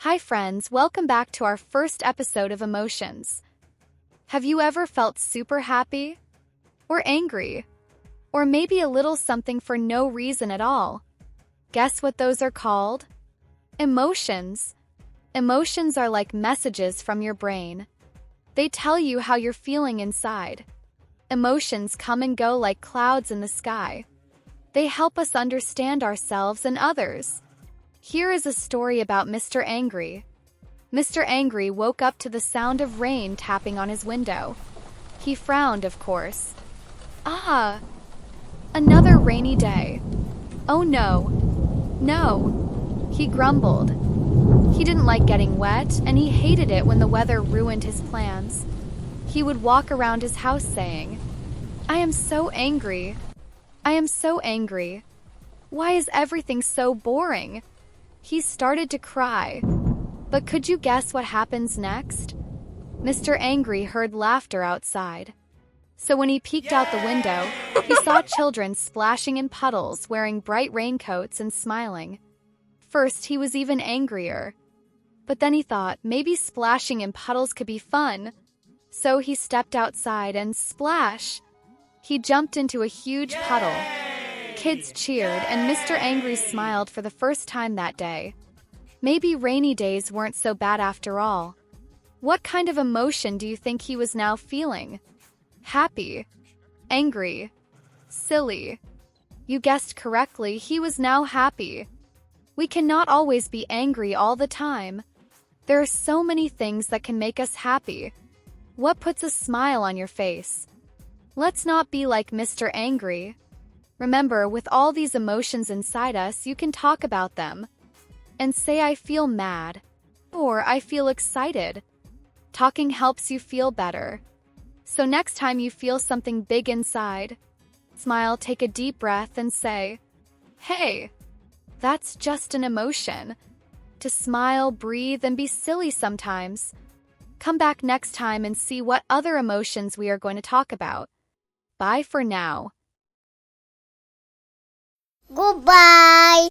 Hi friends, welcome back to our first episode of Emotions. Have you ever felt super happy? Or angry? Or maybe a little something for no reason at all? Guess what those are called? Emotions. Emotions are like messages from your brain. They tell you how you're feeling inside. Emotions come and go like clouds in the sky. They help us understand ourselves and others. Here is a story about Mr. Angry. Mr. Angry woke up to the sound of rain tapping on his window. He frowned, of course. Ah, another rainy day. Oh no, no, he grumbled. He didn't like getting wet, and he hated it when the weather ruined his plans. He would walk around his house saying, "I am so angry. I am so angry. Why is everything so boring?" He started to cry. But could you guess what happens next? Mr. Angry heard laughter outside. So when he peeked out the window, he saw children splashing in puddles, wearing bright raincoats and smiling. First, he was even angrier. But then he thought maybe splashing in puddles could be fun. So he stepped outside and splash! He jumped into a huge puddle. Kids cheered, and Mr. Angry smiled for the first time that day. Maybe rainy days weren't so bad after all. What kind of emotion do you think he was now feeling? Happy? Angry? Silly? You guessed correctly, he was now happy. We cannot always be angry all the time. There are so many things that can make us happy. What puts a smile on your face? Let's not be like Mr. Angry. Remember, with all these emotions inside us, you can talk about them. And say, "I feel mad," or "I feel excited." Talking helps you feel better. So next time you feel something big inside, smile, take a deep breath, and say, "Hey, that's just an emotion." To smile, breathe, and be silly sometimes. Come back next time and see what other emotions we are going to talk about. Bye for now. Goodbye.